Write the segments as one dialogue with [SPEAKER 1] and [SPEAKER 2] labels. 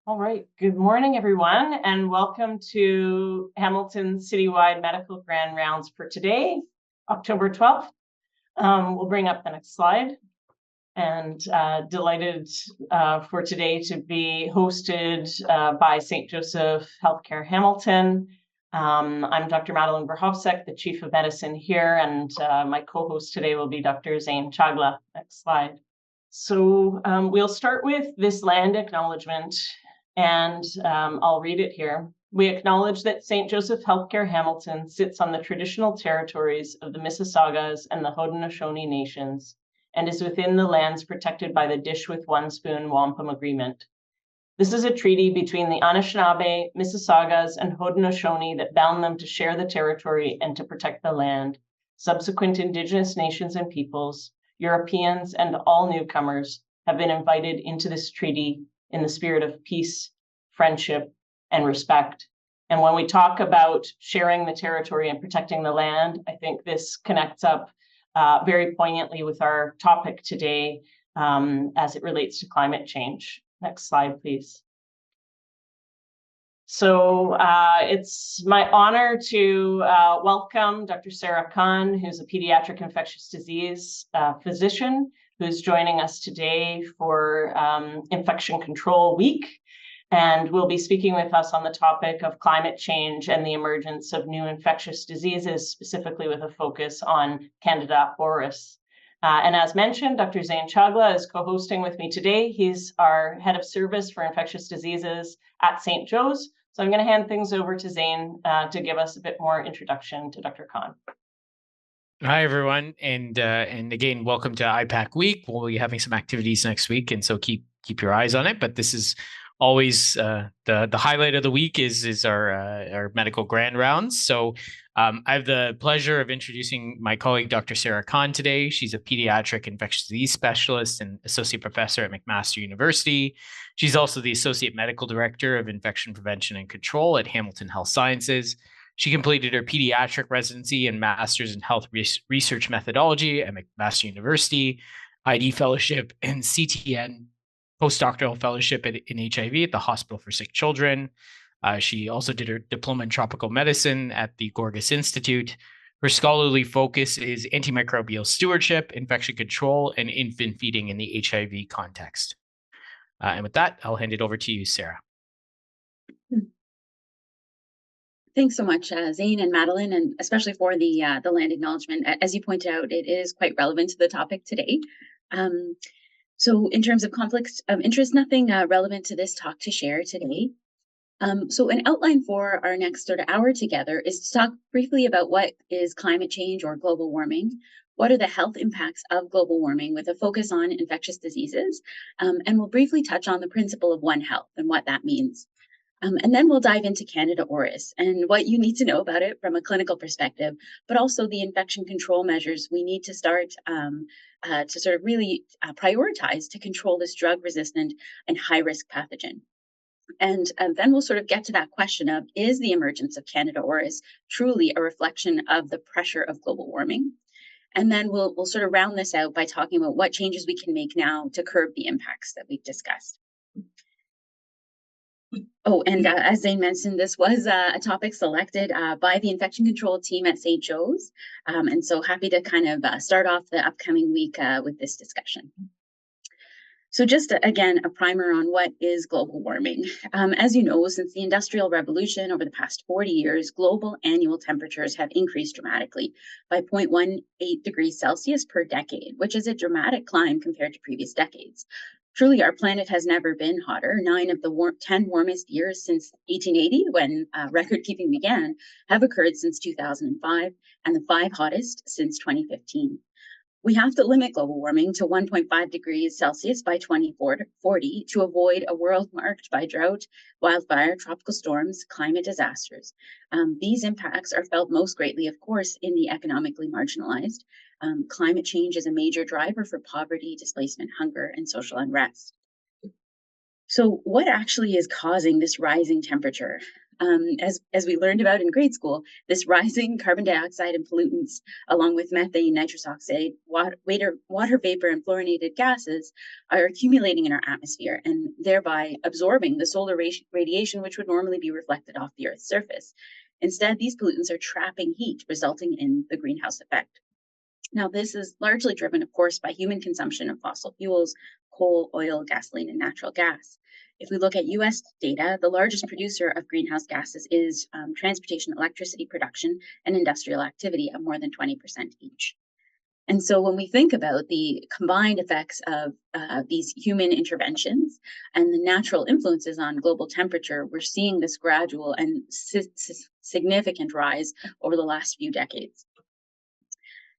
[SPEAKER 1] All right, good morning, everyone, and welcome to Hamilton Citywide Medical Grand Rounds for today, October 12th. We'll bring up the next slide. And delighted for today to be hosted by St. Joseph Healthcare Hamilton. I'm Dr. Madeline Verhofsek, the Chief of Medicine here, and my co-host today will be Dr. Zain Chagla. Next slide. So we'll start with this land acknowledgement, and I'll read it here. We acknowledge that St. Joseph Healthcare Hamilton sits on the traditional territories of the Mississaugas and the Haudenosaunee nations, and is within the lands protected by the Dish with One Spoon Wampum Agreement. This is a treaty between the Anishinabe, Mississaugas, and Haudenosaunee that bound them to share the territory and to protect the land. Subsequent Indigenous nations and peoples, Europeans, and all newcomers have been invited into this treaty in the spirit of peace, friendship, and respect. And when we talk about sharing the territory and protecting the land, I think this connects up very poignantly with our topic today as it relates to climate change. Next slide, please. So it's my honor to welcome Dr. Sarah Khan, who's a pediatric infectious disease physician, who's joining us today for Infection Control Week. And will be speaking with us on the topic of climate change and the emergence of new infectious diseases, specifically with a focus on Candida auris. And as mentioned, Dr. Zain Chagla is co-hosting with me today. He's our head of service for infectious diseases at St. Joe's. So I'm going to hand things over to Zain to give us a bit more introduction to Dr. Khan.
[SPEAKER 2] Hi, everyone. And again, welcome to IPAC Week. We'll be having some activities next week, and so keep your eyes on it. But this is always the highlight of the week is our medical grand rounds. So I have the pleasure of introducing my colleague, Dr. Sarah Khan, today. She's a pediatric infectious disease specialist and associate professor at McMaster University. She's also the associate medical director of infection prevention and control at Hamilton Health Sciences. She completed her pediatric residency and master's in health research methodology at McMaster University, ID fellowship, and CTN postdoctoral fellowship in HIV at the Hospital for Sick Children. She also did her diploma in tropical medicine at the Gorgas Institute. Her scholarly focus is antimicrobial stewardship, infection control, and infant feeding in the HIV context. And with that, I'll hand it over to you, Sarah.
[SPEAKER 3] Thanks so much, Zain and Madeline, and especially for the land acknowledgement. As you point out, it is quite relevant to the topic today. So in terms of conflicts of interest, nothing relevant to this talk to share today. So an outline for our next sort of hour together is to talk briefly about what is climate change or global warming, what are the health impacts of global warming with a focus on infectious diseases, and we'll briefly touch on the principle of One Health and what that means. And then we'll dive into Candida auris and what you need to know about it from a clinical perspective, but also the infection control measures we need to start to sort of really prioritize to control this drug-resistant and high-risk pathogen. And then we'll sort of get to that question of, is the emergence of Candida auris truly a reflection of the pressure of global warming? And then we'll sort of round this out by talking about what changes we can make now to curb the impacts that we've discussed. Oh, and as Zain mentioned, this was a topic selected by the infection control team at St. Joe's. And so happy to kind of start off the upcoming week with this discussion. So just again, a primer on what is global warming. As you know, since the Industrial Revolution over the past 40 years, global annual temperatures have increased dramatically by 0.18 degrees Celsius per decade, which is a dramatic climb compared to previous decades. Truly, our planet has never been hotter. 9 of the 10 warmest years since 1880, when record keeping began, have occurred since 2005, and the 5 hottest since 2015. We have to limit global warming to 1.5 degrees Celsius by 2040 to avoid a world marked by drought, wildfire, tropical storms, climate disasters. These impacts are felt most greatly, of course, in the economically marginalized. Climate change is a major driver for poverty, displacement, hunger, and social unrest. So what actually is causing this rising temperature? As we learned about in grade school, this rising carbon dioxide and pollutants, along with methane, nitrous oxide, water vapor, and fluorinated gases, are accumulating in our atmosphere and thereby absorbing the solar radiation, which would normally be reflected off the Earth's surface. Instead, these pollutants are trapping heat, resulting in the greenhouse effect. Now, this is largely driven, of course, by human consumption of fossil fuels, coal, oil, gasoline, and natural gas. If we look at US data, the largest producer of greenhouse gases is transportation, electricity production, and industrial activity at more than 20% each. And so when we think about the combined effects of these human interventions and the natural influences on global temperature, we're seeing this gradual and significant rise over the last few decades.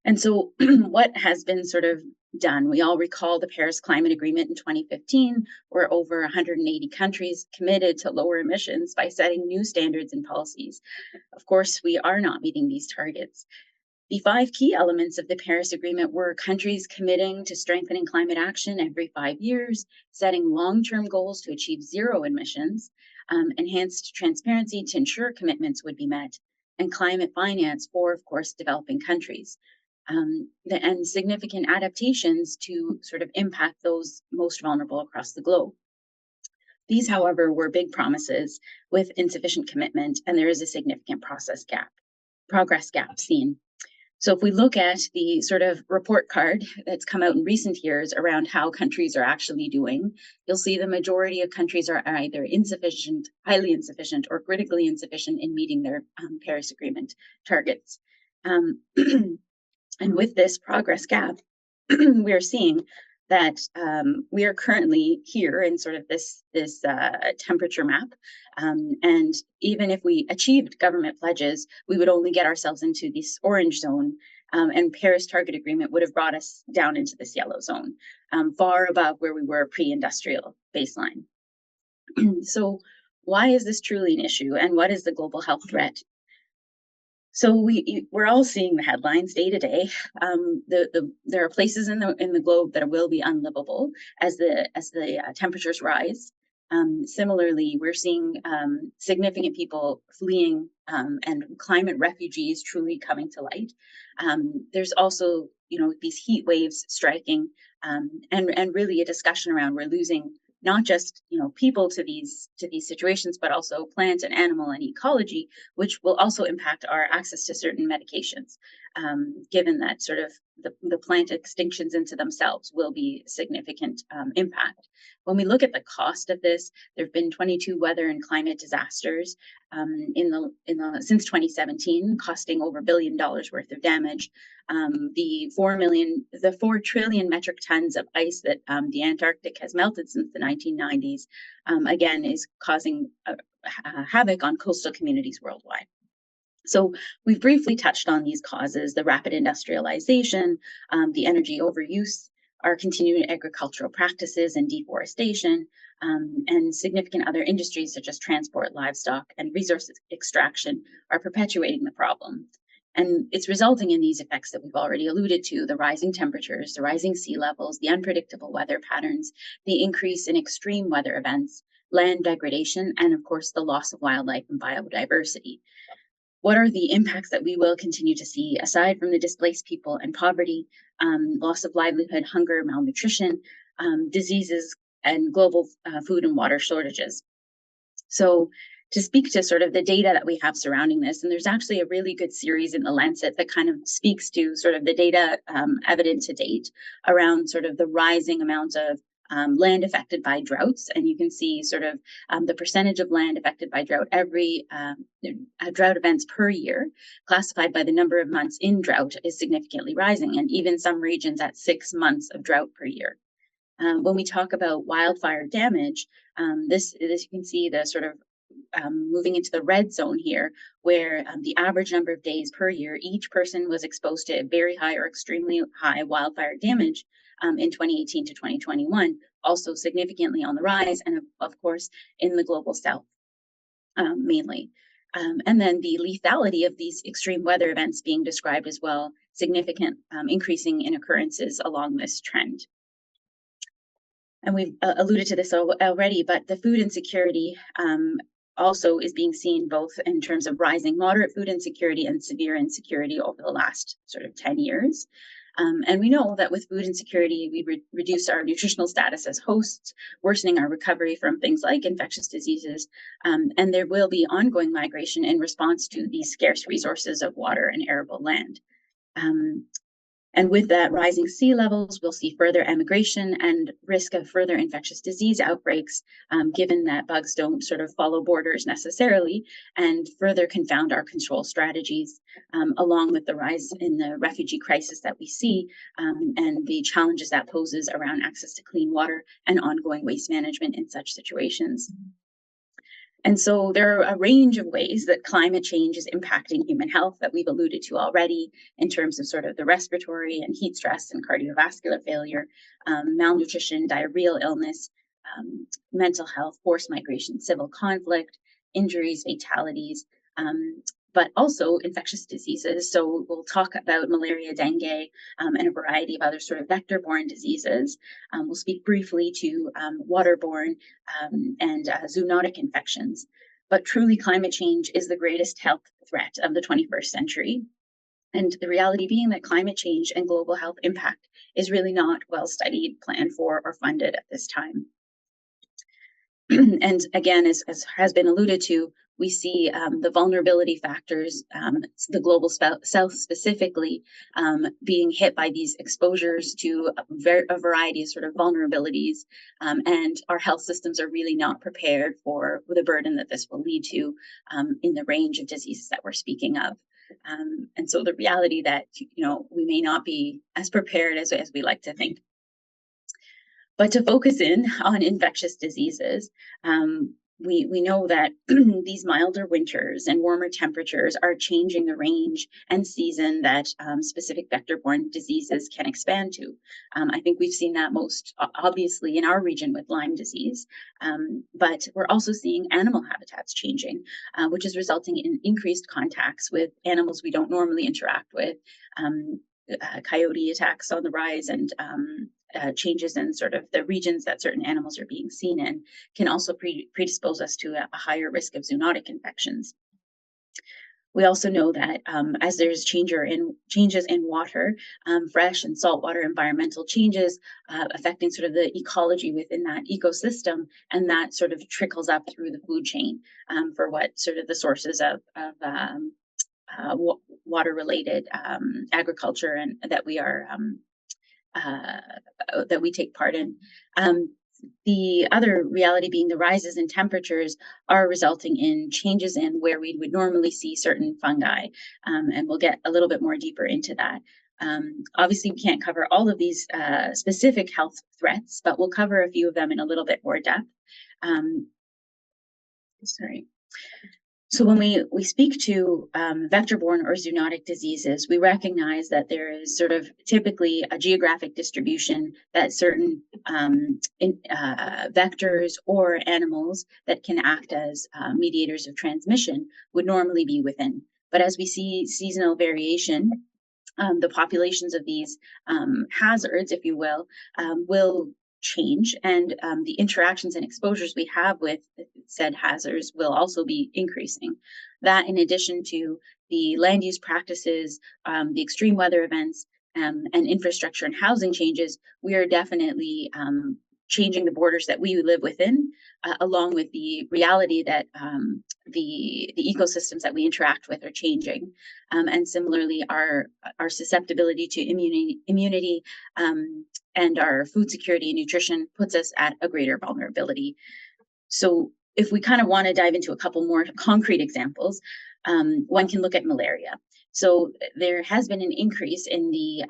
[SPEAKER 3] And so what has been sort of done? We all recall the Paris Climate Agreement in 2015, where over 180 countries committed to lower emissions by setting new standards and policies. Of course, we are not meeting these targets. The 5 key elements of the Paris Agreement were countries committing to strengthening climate action every 5 years, setting long-term goals to achieve zero emissions, enhanced transparency to ensure commitments would be met, and climate finance for, of course, developing countries. And significant adaptations to sort of impact those most vulnerable across the globe. These, however, were big promises with insufficient commitment, and there is a significant progress gap seen. So if we look at the sort of report card that's come out in recent years around how countries are actually doing, you'll see the majority of countries are either insufficient, highly insufficient, or critically insufficient in meeting their Paris Agreement targets. And with this progress gap, we are seeing that we are currently here in sort of this temperature map. And even if we achieved government pledges, we would only get ourselves into this orange zone. And Paris Target Agreement would have brought us down into this yellow zone, far above where we were pre-industrial baseline. So why is this truly an issue, and what is the global health threat? So we're all seeing the headlines day to day. There are places in the globe that will be unlivable as the temperatures rise. Similarly, we're seeing significant people fleeing and climate refugees truly coming to light. There's also these heat waves striking, and really a discussion around we're losing not just people to these situations, but also plant and animal and ecology, which will also impact our access to certain medications, given that sort of the plant extinctions into themselves will be a significant impact. When we look at the cost of this, there have been 22 weather and climate disasters since 2017, costing over $1 billion worth of damage. The 4 trillion metric tons of ice that the Antarctic has melted since the 1990s, again, is causing havoc on coastal communities worldwide. So we've briefly touched on these causes: the rapid industrialization, the energy overuse, our continuing agricultural practices and deforestation, and significant other industries such as transport, livestock, and resource extraction are perpetuating the problem. And it's resulting in these effects that we've already alluded to: the rising temperatures, the rising sea levels, the unpredictable weather patterns, the increase in extreme weather events, land degradation, and of course, the loss of wildlife and biodiversity. What are the impacts that we will continue to see, aside from the displaced people and poverty, loss of livelihood, hunger, malnutrition, diseases, and global food and water shortages? So to speak to sort of the data that we have surrounding this, and there's actually a really good series in the Lancet that kind of speaks to sort of the data evident to date around sort of the rising amount of land affected by droughts. And you can see sort of the percentage of land affected by drought every drought events per year, classified by the number of months in drought, is significantly rising, and even some regions at 6 months of drought per year. When we talk about wildfire damage, this you can see the sort of moving into the red zone here, where the average number of days per year each person was exposed to very high or extremely high wildfire damage in 2018 to 2021, also significantly on the rise, and of course in the global south mainly. And then the lethality of these extreme weather events being described as well, significant increasing in occurrences along this trend. And we've alluded to this already, but the food insecurity also is being seen both in terms of rising moderate food insecurity and severe insecurity over the last sort of 10 years. And we know that with food insecurity, we reduce our nutritional status as hosts, worsening our recovery from things like infectious diseases. And there will be ongoing migration in response to these scarce resources of water and arable land. And with that rising sea levels, we'll see further emigration and risk of further infectious disease outbreaks, given that bugs don't sort of follow borders necessarily, and further confound our control strategies, along with the rise in the refugee crisis that we see, and the challenges that poses around access to clean water and ongoing waste management in such situations. And so there are a range of ways that climate change is impacting human health that we've alluded to already in terms of sort of the respiratory and heat stress and cardiovascular failure, malnutrition, diarrheal illness, mental health, forced migration, civil conflict, injuries, fatalities, but also infectious diseases. So we'll talk about malaria, dengue, and a variety of other sort of vector-borne diseases. We'll speak briefly to waterborne and zoonotic infections. But truly, climate change is the greatest health threat of the 21st century. And the reality being that climate change and global health impact is really not well studied, planned for, or funded at this time. And again, as has been alluded to, we see the vulnerability factors, the global south specifically, being hit by these exposures to a variety of sort of vulnerabilities, and our health systems are really not prepared for the burden that this will lead to in the range of diseases that we're speaking of. And so the reality that, we may not be as prepared as we like to think. But to focus in on infectious diseases, we know that these milder winters and warmer temperatures are changing the range and season that specific vector-borne diseases can expand to. I think we've seen that most obviously in our region with Lyme disease, but we're also seeing animal habitats changing, which is resulting in increased contacts with animals we don't normally interact with, coyote attacks on the rise, and changes in sort of the regions that certain animals are being seen in can also predispose us to a higher risk of zoonotic infections. We also know that as there's changes in water, fresh and saltwater environmental changes affecting sort of the ecology within that ecosystem, and that sort of trickles up through the food chain for what sort of the sources of water-related agriculture and that we are that we take part in. The other reality being the rises in temperatures are resulting in changes in where we would normally see certain fungi, and we'll get a little bit more deeper into that. Obviously, we can't cover all of these specific health threats, but we'll cover a few of them in a little bit more depth. So when we speak to vector-borne or zoonotic diseases, we recognize that there is sort of typically a geographic distribution that certain vectors or animals that can act as mediators of transmission would normally be within. But as we see seasonal variation, the populations of these hazards, if you will change, and the interactions and exposures we have with said hazards will also be increasing. That, in addition to the land use practices, the extreme weather events, and infrastructure and housing changes, we are definitely changing the borders that we live within, along with the reality that the ecosystems that we interact with are changing. And similarly, our susceptibility to immunity and our food security and nutrition puts us at a greater vulnerability. So if we kind of want to dive into a couple more concrete examples, one can look at malaria. So there has been an increase in the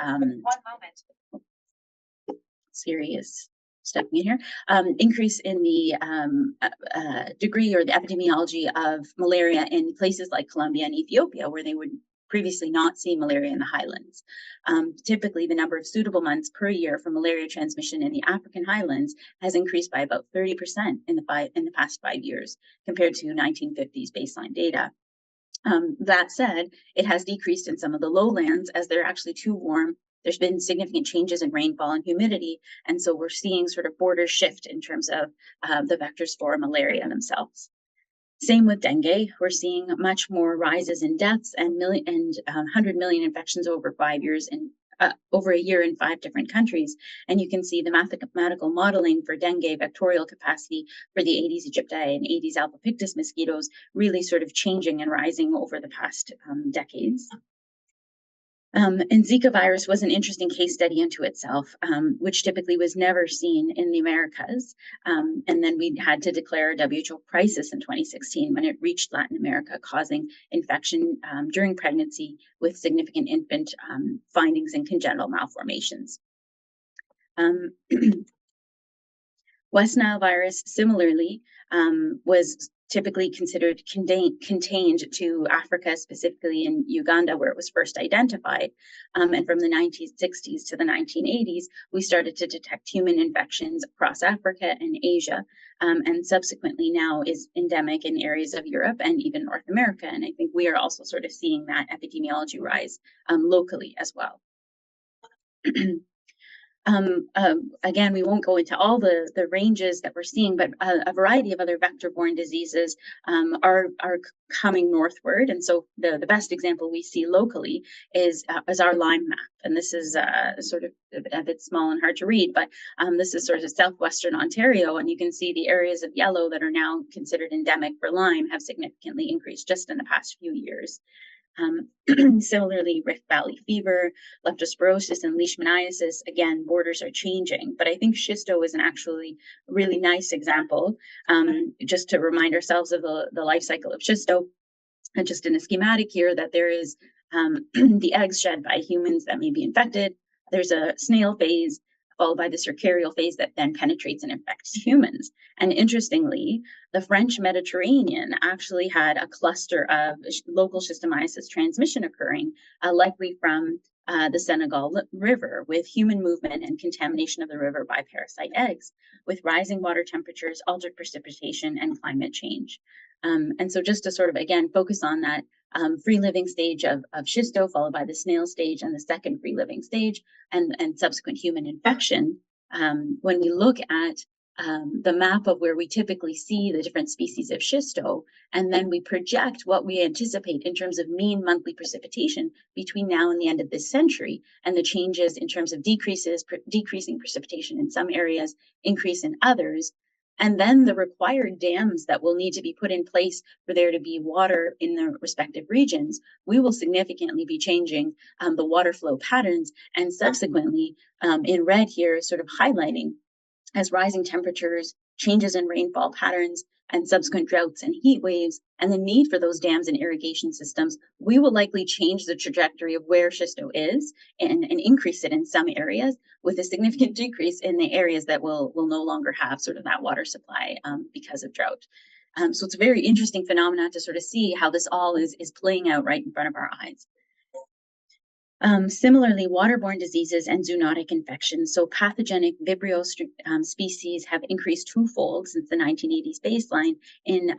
[SPEAKER 3] serious stepping in here, increase in the degree or the epidemiology of malaria in places like Colombia and Ethiopia, where they would previously not see malaria in the highlands. Typically, the number of suitable months per year for malaria transmission in the African highlands has increased by about 30% in the past 5 years compared to 1950s baseline data. That said, it has decreased in some of the lowlands as they're actually too warm. There's been significant changes in rainfall and humidity, and so we're seeing sort of borders shift in terms of the vectors for malaria themselves. Same with dengue. We're seeing much more rises in deaths and 100 million infections over 5 years in over a year in 5 different countries. And you can see the mathematical modeling for dengue vectorial capacity for the Aedes aegypti and Aedes albopictus mosquitoes really sort of changing and rising over the past decades. And Zika virus was an interesting case study unto itself, which typically was never seen in the Americas. And then we had to declare a WHO crisis in 2016 when it reached Latin America, causing infection during pregnancy with significant infant findings in congenital malformations. West Nile virus, similarly, was typically considered contained to Africa, specifically in Uganda, where it was first identified. And from the 1960s to the 1980s, we started to detect human infections across Africa and Asia, and subsequently now is endemic in areas of Europe and even North America. And I think we are also sort of seeing that epidemiology rise locally as well. Again, we won't go into all the ranges that we're seeing, but a variety of other vector-borne diseases are coming northward. And so the best example we see locally is our Lyme map. And this is sort of a bit small and hard to read, but this is sort of southwestern Ontario. And you can see the areas of yellow that are now considered endemic for Lyme have significantly increased just in the past few years. Similarly, Rift Valley fever, leptospirosis, and leishmaniasis, again, borders are changing. But I think schisto is an actually really nice example, just to remind ourselves of the life cycle of schisto. And just in a schematic here, that there is the eggs shed by humans that may be infected. There's a snail phase, followed by the cercarial phase that then penetrates and infects humans. And interestingly, the French Mediterranean actually had a cluster of local schistomiasis transmission occurring, likely from the Senegal River, with human movement and contamination of the river by parasite eggs, with rising water temperatures, altered precipitation, and climate change. And so just to sort of, again, focus on that free living stage of schisto, followed by the snail stage and the second free living stage, and subsequent human infection. When we look at the map of where we typically see the different species of schisto, and then we project what we anticipate in terms of mean monthly precipitation between now and the end of this century, and the changes in terms of decreasing precipitation in some areas, increase in others, and then the required dams that will need to be put in place for there to be water in the respective regions, we will significantly be changing the water flow patterns, and subsequently in red here sort of highlighting as rising temperatures, changes in rainfall patterns, and subsequent droughts and heat waves, and the need for those dams and irrigation systems, we will likely change the trajectory of where schisto is and increase it in some areas, with a significant decrease in the areas that will no longer have sort of that water supply because of drought. So it's a very interesting phenomenon to sort of see how this all is playing out right in front of our eyes. Similarly, waterborne diseases and zoonotic infections. So pathogenic Vibrio species have increased twofold since the 1980s baseline in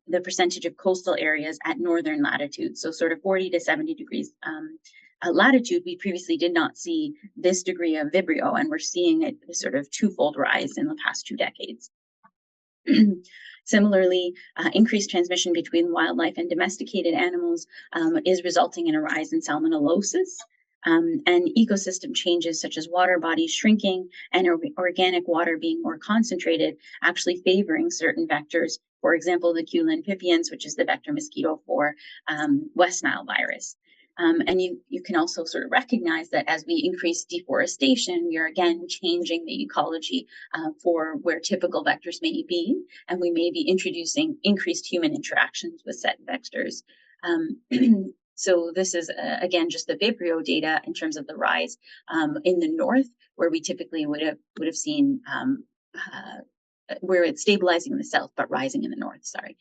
[SPEAKER 3] the percentage of coastal areas at northern latitude. So sort of 40 to 70 degrees latitude, we previously did not see this degree of Vibrio, and we're seeing it sort of twofold rise in the past 2 decades. Similarly, increased transmission between wildlife and domesticated animals is resulting in a rise in salmonellosis, and ecosystem changes such as water bodies shrinking and organic water being more concentrated, actually favoring certain vectors, for example, the Culin pipiens, which is the vector mosquito for West Nile virus. And you can also sort of recognize that as we increase deforestation, we are again changing the ecology for where typical vectors may be, and we may be introducing increased human interactions with said vectors. So this is, again, just the Vibrio data in terms of the rise in the north, where we typically would have seen where it's stabilizing in the south, but rising in the north, sorry.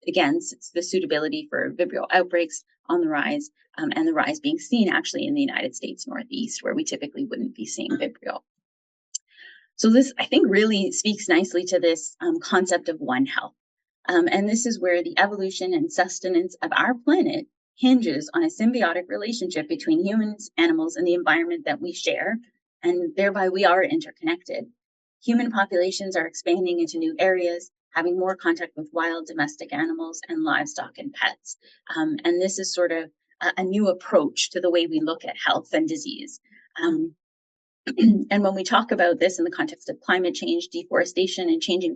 [SPEAKER 3] Again, it's the suitability for Vibrio outbreaks on the rise, and the rise being seen actually in the United States Northeast, where we typically wouldn't be seeing Vibrio. So this, I think, really speaks nicely to this concept of One Health. And this is where the evolution and sustenance of our planet hinges on a symbiotic relationship between humans, animals, and the environment that we share, and thereby we are interconnected. Human populations are expanding into new areas, having more contact with wild domestic animals and livestock and pets. And this is sort of a new approach to the way we look at health and disease. And when we talk about this in the context of climate change, deforestation, and changing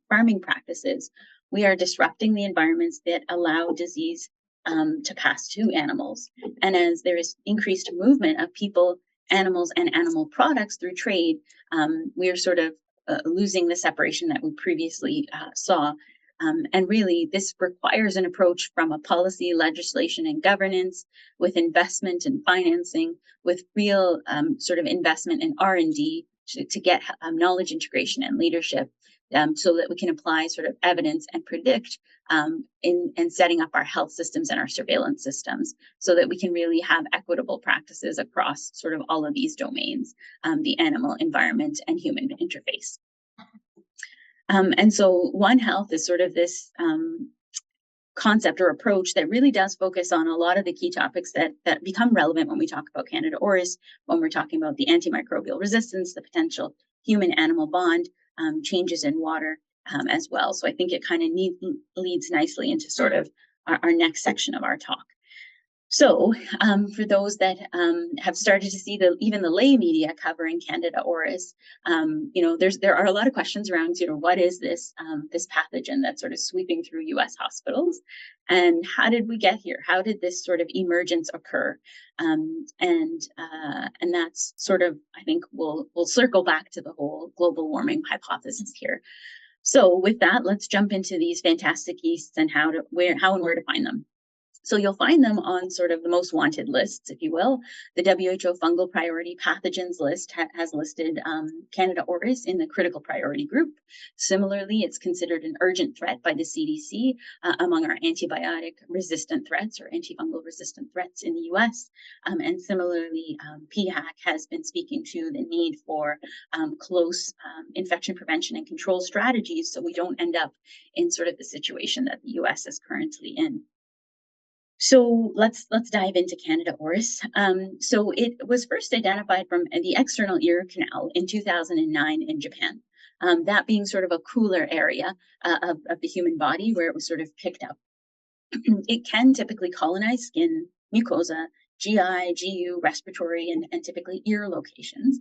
[SPEAKER 3] farming practices, we are disrupting the environments that allow disease to pass to animals. And as there is increased movement of people, animals, and animal products through trade, we are sort of losing the separation that we previously saw. And really, this requires an approach from a policy, legislation, and governance, with investment and financing, with real sort of investment in R&D to get knowledge integration and leadership, so that we can apply sort of evidence and predict in setting up our health systems and our surveillance systems, so that we can really have equitable practices across sort of all of these domains, the animal, environment, and human interface. And so One Health is sort of this concept or approach that really does focus on a lot of the key topics that become relevant when we talk about Candida auris, when we're talking about the antimicrobial resistance, the potential human-animal bond, changes in water as well. So I think it kind of leads nicely into sort of our next section of our talk. So for those that have started to see even the lay media covering Candida auris, there are a lot of questions around, what is this this pathogen that's sort of sweeping through U.S. hospitals, and how did we get here? How did this sort of emergence occur? And that's sort of, I think we'll circle back to the whole global warming hypothesis here. So with that, let's jump into these fantastic yeasts and how and where to find them. So you'll find them on sort of the most wanted lists, if you will. The WHO fungal priority pathogens list has listed Candida auris in the critical priority group. Similarly, it's considered an urgent threat by the CDC among our antibiotic resistant threats or antifungal resistant threats in the US. And similarly, PHAC has been speaking to the need for close infection prevention and control strategies, so we don't end up in sort of the situation that the US is currently in. So let's dive into Candida auris. So it was first identified from the external ear canal in 2009 in Japan. That being sort of a cooler area of the human body where it was sort of picked up. It can typically colonize skin, mucosa, GI, GU, respiratory, and typically ear locations.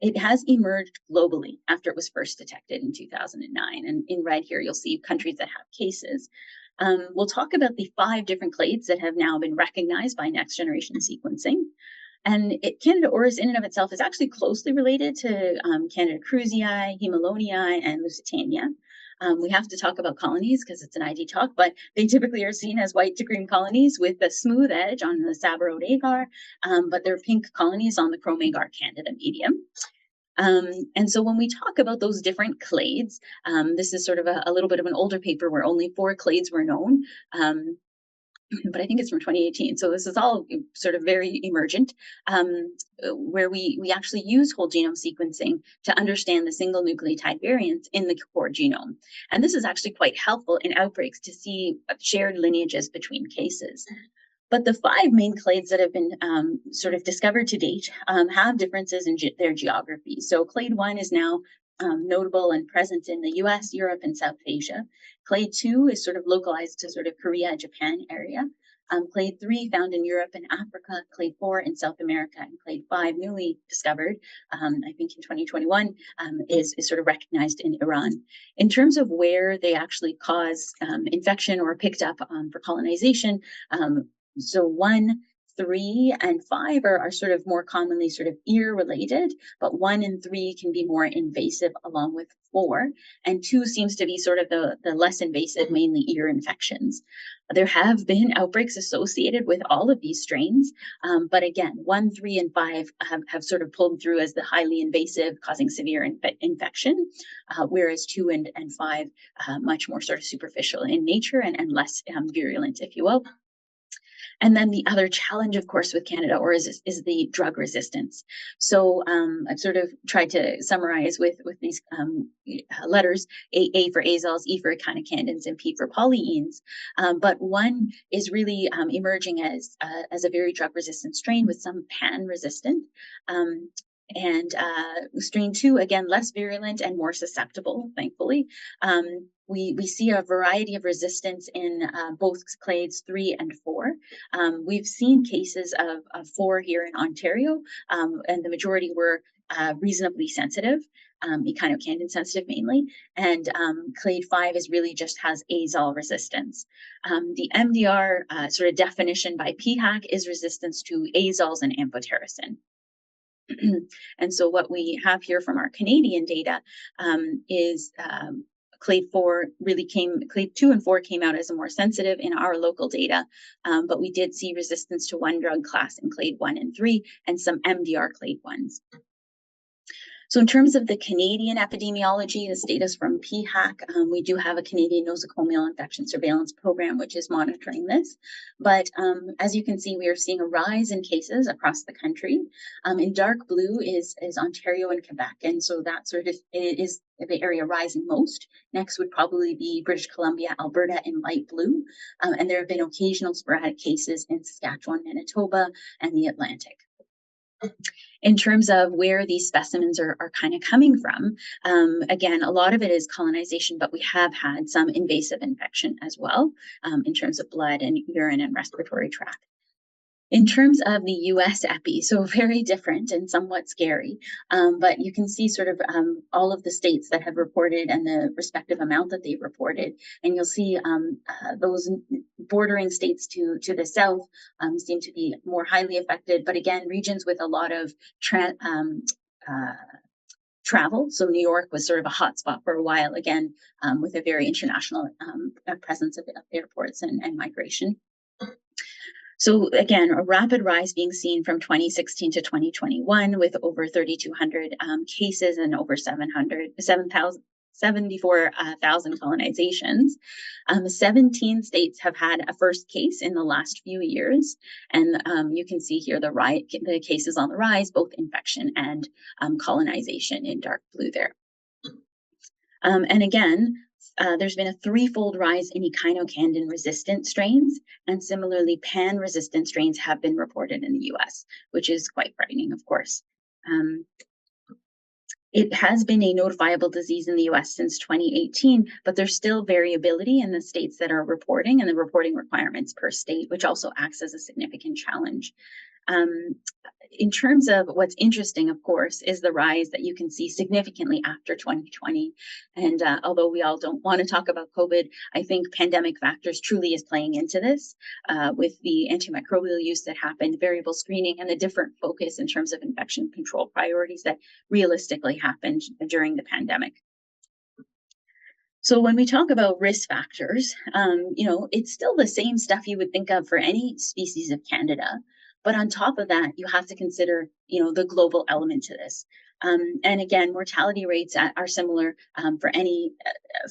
[SPEAKER 3] It has emerged globally after it was first detected in 2009. And in red here, you'll see countries that have cases. We'll talk about the 5 different clades that have now been recognized by next generation sequencing. And Candida auris in and of itself is actually closely related to Candida krusei, Hemilonii, and Lusitania. We have to talk about colonies because it's an ID talk, but they typically are seen as white to green colonies with a smooth edge on the Sabourode agar, but they're pink colonies on the Chrome agar Candida medium. And so when we talk about those different clades, this is sort of a little bit of an older paper where only 4 clades were known, but I think it's from 2018. So this is all sort of very emergent, where we actually use whole genome sequencing to understand the single nucleotide variants in the core genome. And this is actually quite helpful in outbreaks to see shared lineages between cases. But the 5 main clades that have been sort of discovered to date have differences in their geography. So clade 1 is now notable and present in the US, Europe, and South Asia. Clade 2 is sort of localized to sort of Korea, Japan area. Clade 3 found in Europe and Africa, clade 4 in South America, and clade 5 newly discovered, I think in 2021, is sort of recognized in Iran. In terms of where they actually cause infection or picked up for colonization, so 1, 3, and 5 are sort of more commonly sort of ear related, but 1 and 3 can be more invasive along with 4. And 2 seems to be sort of the less invasive, mainly ear infections. There have been outbreaks associated with all of these strains, but again, 1, 3, and 5 have sort of pulled through as the highly invasive, causing severe infection, whereas 2 and 5 much more sort of superficial in nature and less virulent, if you will. And then the other challenge, of course, with Candida auris is the drug resistance. So I've sort of tried to summarize with these letters, A for azoles, E for echinocandins, and P for polyenes. But 1 is really emerging as a very drug resistant strain with some pan resistant. And strain 2, again, less virulent and more susceptible, thankfully. We see a variety of resistance in both clades 3 and 4. We've seen cases of 4 here in Ontario, and the majority were reasonably sensitive, echinocandin sensitive mainly, and clade 5 is really just has azole resistance. The MDR sort of definition by PHAC is resistance to azoles and amphotericin. And so what we have here from our Canadian data is clade 4 clade 2 and 4 came out as a more sensitive in our local data, but we did see resistance to one drug class in clade 1 and 3 and some MDR clade 1s. So in terms of the Canadian epidemiology, this data is from PHAC. We do have a Canadian nosocomial infection surveillance program, which is monitoring this. But as you can see, we are seeing a rise in cases across the country. In dark blue is Ontario and Quebec. And so that sort of is the area rising most. Next would probably be British Columbia, Alberta in light blue. And there have been occasional sporadic cases in Saskatchewan, Manitoba, and the Atlantic. In terms of where these specimens are kind of coming from, again, a lot of it is colonization, but we have had some invasive infection as well in terms of blood and urine and respiratory tract. In terms of the US epi, so very different and somewhat scary, but you can see sort of all of the states that have reported and the respective amount that they've reported. And you'll see those bordering states to the south seem to be more highly affected. But again, regions with a lot of travel. So New York was sort of a hotspot for a while, again, with a very international presence of airports and migration. So again, a rapid rise being seen from 2016 to 2021 with over 3,200 cases and over 74,000 colonizations. 17 states have had a first case in the last few years. And you can see here the cases on the rise, both infection and colonization in dark blue there. And again, there's been a threefold rise in echinocandin resistant strains, and similarly pan resistant strains have been reported in the US, which is quite frightening, of course. It has been a notifiable disease in the US since 2018, but there's still variability in the states that are reporting and the reporting requirements per state, which also acts as a significant challenge. In terms of what's interesting, of course, is the rise that you can see significantly after 2020. And although we all don't want to talk about COVID, I think pandemic factors truly is playing into this with the antimicrobial use that happened, variable screening, and the different focus in terms of infection control priorities that realistically happened during the pandemic. So when we talk about risk factors, it's still the same stuff you would think of for any species of Candida. But on top of that, you have to consider, the global element to this. And again, mortality rates are similar for any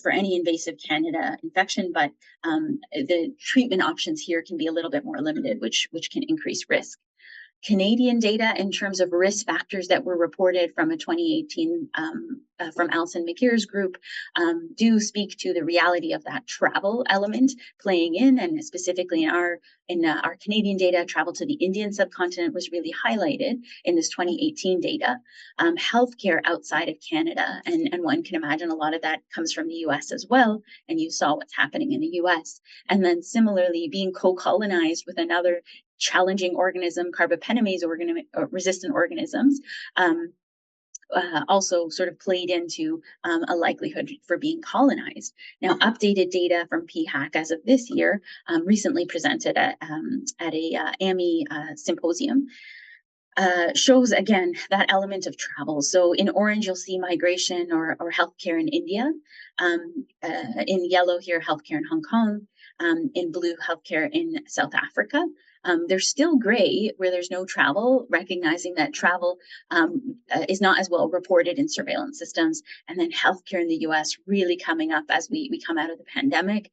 [SPEAKER 3] invasive Candida infection, but the treatment options here can be a little bit more limited, which can increase risk. Canadian data in terms of risk factors that were reported from a 2018 from Alison McKeer's group do speak to the reality of that travel element playing in, and specifically in our Canadian data, travel to the Indian subcontinent was really highlighted in this 2018 data. Healthcare outside of Canada, and one can imagine a lot of that comes from the US as well, and you saw what's happening in the US. And then similarly, being co-colonized with another challenging organism, carbapenemase resistant organisms, also sort of played into a likelihood for being colonized. Now, updated data from PHAC as of this year, recently presented at a AMI symposium, shows again that element of travel. So in orange, you'll see migration or healthcare in India. In yellow here, healthcare in Hong Kong. In blue, healthcare in South Africa. There's still gray where there's no travel, recognizing that travel is not as well reported in surveillance systems. And then healthcare in the US really coming up as we come out of the pandemic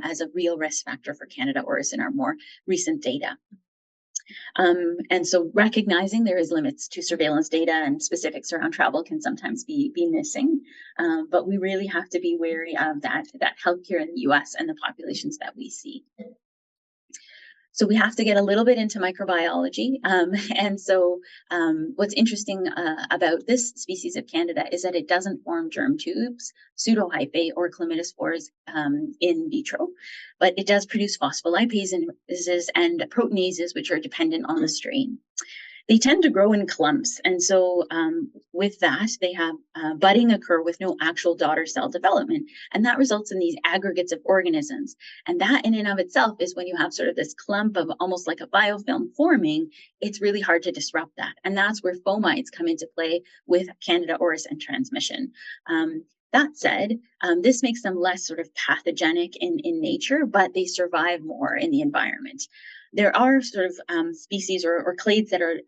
[SPEAKER 3] as a real risk factor for Candida auris in our more recent data. And so recognizing there is limits to surveillance data and specifics around travel can sometimes be missing, but we really have to be wary of that healthcare in the US and the populations that we see. So we have to get a little bit into microbiology. And so what's interesting about this species of Candida is that it doesn't form germ tubes, pseudohyphae, or chlamydospores in vitro, but it does produce phospholipases and proteinases, which are dependent on the strain. They tend to grow in clumps, and so with that, they have budding occur with no actual daughter cell development, and that results in these aggregates of organisms. And that in and of itself is when you have sort of this clump of almost like a biofilm forming, it's really hard to disrupt that. And that's where fomites come into play with Candida auris and transmission. That said, this makes them less sort of pathogenic in nature, but they survive more in the environment. There are sort of species or clades that are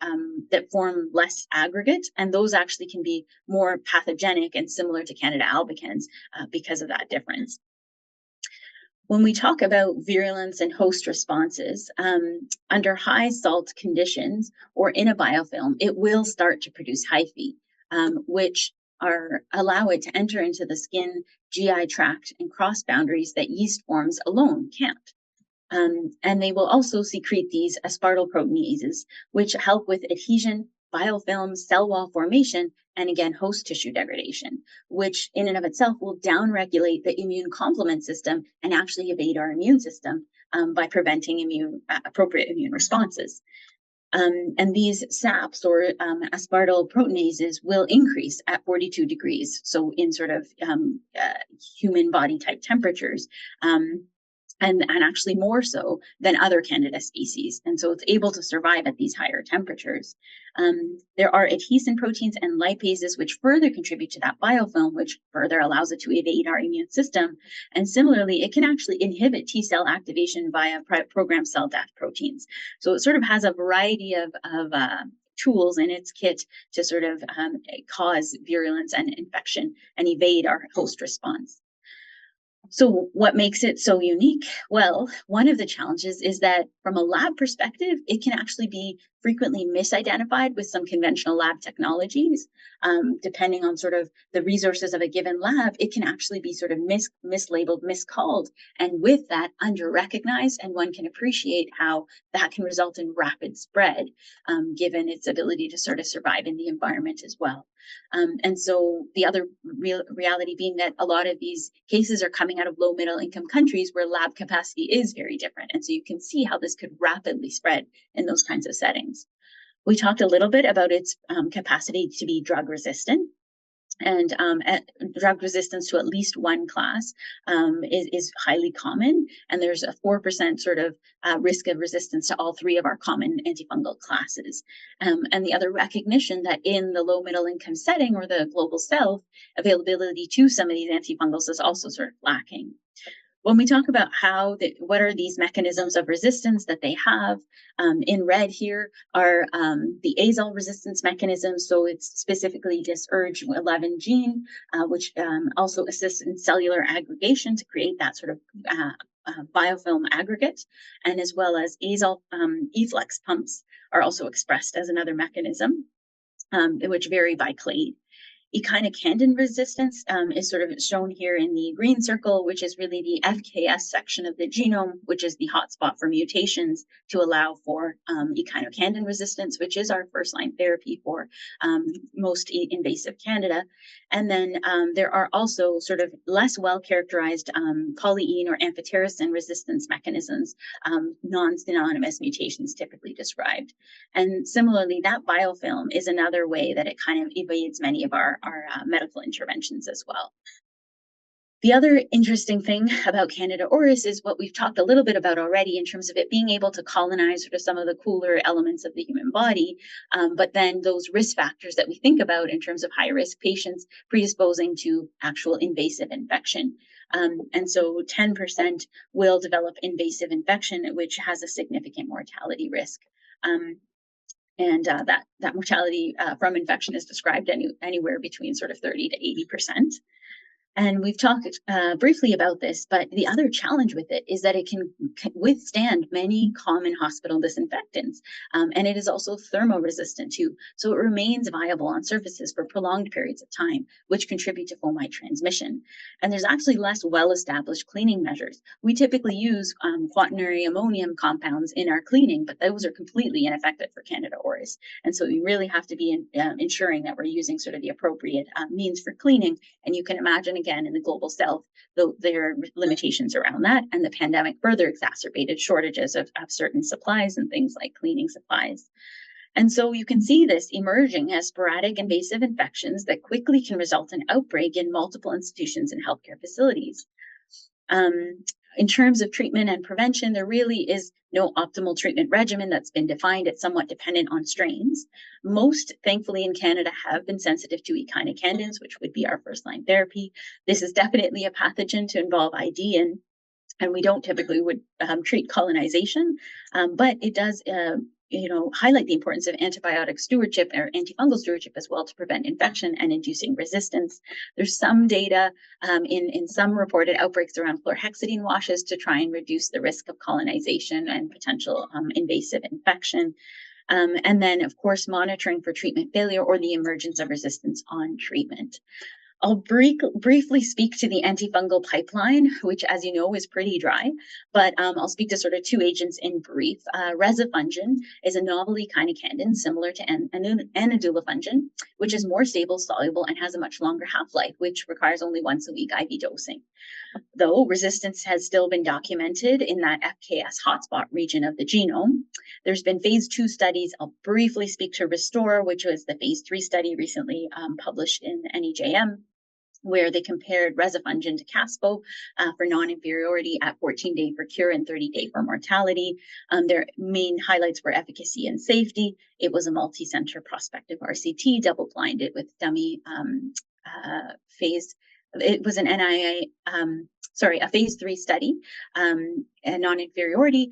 [SPEAKER 3] that form less aggregate, and those actually can be more pathogenic and similar to Candida albicans because of that difference. When we talk about virulence and host responses, under high salt conditions or in a biofilm, it will start to produce hyphae, which allow it to enter into the skin, GI tract, and cross boundaries that yeast forms alone can't. And they will also secrete these aspartyl proteinases, which help with adhesion, biofilm, cell wall formation, and again, host tissue degradation, which in and of itself will downregulate the immune complement system and actually evade our immune system by preventing appropriate immune responses. And these SAPs or aspartyl proteinases will increase at 42 degrees. So in sort of human body type temperatures. And actually more so than other Candida species. And so it's able to survive at these higher temperatures. There are adhesin proteins and lipases, which further contribute to that biofilm, which further allows it to evade our immune system. And similarly, it can actually inhibit T cell activation via programmed cell death proteins. So it sort of has a variety of tools in its kit to sort of cause virulence and infection and evade our host response. So what makes it so unique? Well, one of the challenges is that from a lab perspective, it can actually be frequently misidentified with some conventional lab technologies. Depending on sort of the resources of a given lab, it can actually be sort of mislabeled, miscalled, and with that under-recognized, and one can appreciate how that can result in rapid spread, given its ability to sort of survive in the environment as well. And so the other reality being that a lot of these cases are coming out of low middle income countries where lab capacity is very different. And so you can see how this could rapidly spread in those kinds of settings. We talked a little bit about its capacity to be drug resistant. And drug resistance to at least one class is highly common. And there's a 4% sort of risk of resistance to all three of our common antifungal classes. And the other recognition that in the low middle income setting or the global south, availability to some of these antifungals is also sort of lacking. When we talk about what are these mechanisms of resistance that they have, in red here are the azole resistance mechanisms. So it's specifically this ERG11 gene, which also assists in cellular aggregation to create that sort of biofilm aggregate, and as well as azole efflux pumps are also expressed as another mechanism, which vary by clade. Echinocandin resistance is sort of shown here in the green circle, which is really the FKS section of the genome, which is the hotspot for mutations to allow for echinocandin resistance, which is our first-line therapy for most invasive Candida. And then there are also sort of less well-characterized polyene or amphotericin resistance mechanisms, non-synonymous mutations typically described. And similarly, that biofilm is another way that it kind of evades many of our medical interventions as well. The other interesting thing about Candida auris is what we've talked a little bit about already in terms of it being able to colonize sort of some of the cooler elements of the human body, but then those risk factors that we think about in terms of high-risk patients predisposing to actual invasive infection. And so 10% will develop invasive infection, which has a significant mortality risk. And that mortality from infection is described anywhere between sort of 30 to 80%. And we've talked briefly about this, but the other challenge with it is that it can withstand many common hospital disinfectants. And it is also thermoresistant too. So it remains viable on surfaces for prolonged periods of time, which contribute to fomite transmission. And there's actually less well-established cleaning measures. We typically use quaternary ammonium compounds in our cleaning, but those are completely ineffective for Candida auris. And so we really have to be ensuring that we're using sort of the appropriate means for cleaning. And you can imagine, again, in the global south, there are limitations around that, and the pandemic further exacerbated shortages of certain supplies and things like cleaning supplies. And so you can see this emerging as sporadic invasive infections that quickly can result in outbreak in multiple institutions and healthcare facilities. In terms of treatment and prevention, there really is no optimal treatment regimen that's been defined. It's somewhat dependent on strains. Most, thankfully, in Canada have been sensitive to echinocandins, which would be our first-line therapy. This is definitely a pathogen to involve ID in, and we don't typically would treat colonization, but it does highlight the importance of antibiotic stewardship or antifungal stewardship as well to prevent infection and inducing resistance. There's some data in some reported outbreaks around chlorhexidine washes to try and reduce the risk of colonization and potential invasive infection. And then, of course, monitoring for treatment failure or the emergence of resistance on treatment. I'll briefly speak to the antifungal pipeline, which, as you know, is pretty dry, but I'll speak to sort of two agents in brief. Rezafungin is a novel echinocandin similar to anadulafungin, which is more stable, soluble, and has a much longer half-life, which requires only once a week IV dosing. Though resistance has still been documented in that FKS hotspot region of the genome, there's been phase 2 studies. I'll briefly speak to Restore, which was the phase 3 study recently published in NEJM, where they compared rezafungin to Caspo for non-inferiority at 14-day for cure and 30-day for mortality. Their main highlights were efficacy and safety. It was a multi-center prospective RCT, double-blinded with dummy phase. It was an a phase 3 study, and non-inferiority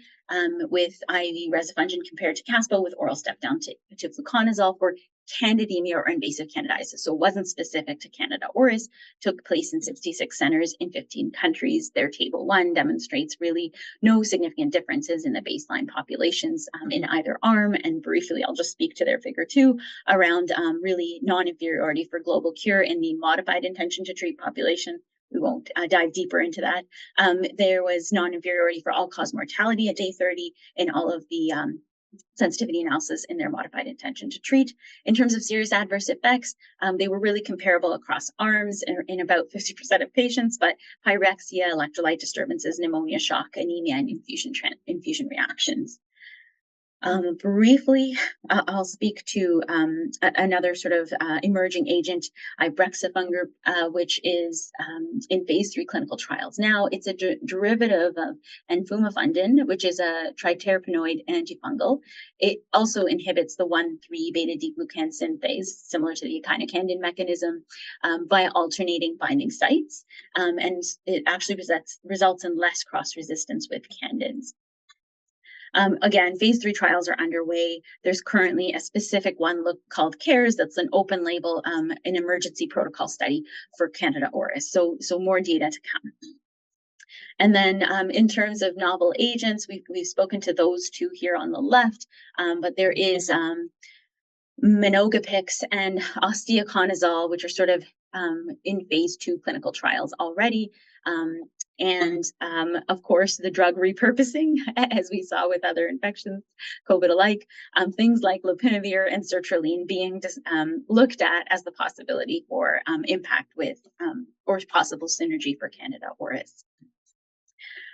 [SPEAKER 3] with IV rezafungin compared to Caspo with oral step-down to fluconazole for candidemia or invasive candidiasis. So it wasn't specific to Candida auris, took place in 66 centers in 15 countries. Their table 1 demonstrates really no significant differences in the baseline populations in either arm. And briefly, I'll just speak to their figure 2 around really non-inferiority for global cure in the modified intention to treat population. We won't dive deeper into that. There was non-inferiority for all-cause mortality at day 30 in all of the sensitivity analysis in their modified intention to treat. In terms of serious adverse effects, they were really comparable across arms in about 50% of patients, but pyrexia, electrolyte disturbances, pneumonia, shock, anemia, and infusion reactions. Briefly, I'll speak to another sort of emerging agent, ibrexafungerp, which is in phase 3 clinical trials. Now, it's a derivative of enfumafundin, which is a triterpenoid antifungal. It also inhibits the 1,3 beta-D-glucan synthase, similar to the echinocandin mechanism, via alternating binding sites, and it actually results in less cross-resistance with candins. Again, phase 3 trials are underway. There's currently a specific one called CARES that's an open label, an emergency protocol study for Candida auris. So more data to come. And then in terms of novel agents, we've spoken to those two here on the left, but there is minogapix and osteoconazole, which are sort of in phase 2 clinical trials already. And of course, the drug repurposing, as we saw with other infections, COVID alike, things like lopinavir and sertraline being looked at as the possibility for impact with or possible synergy for Candida auris.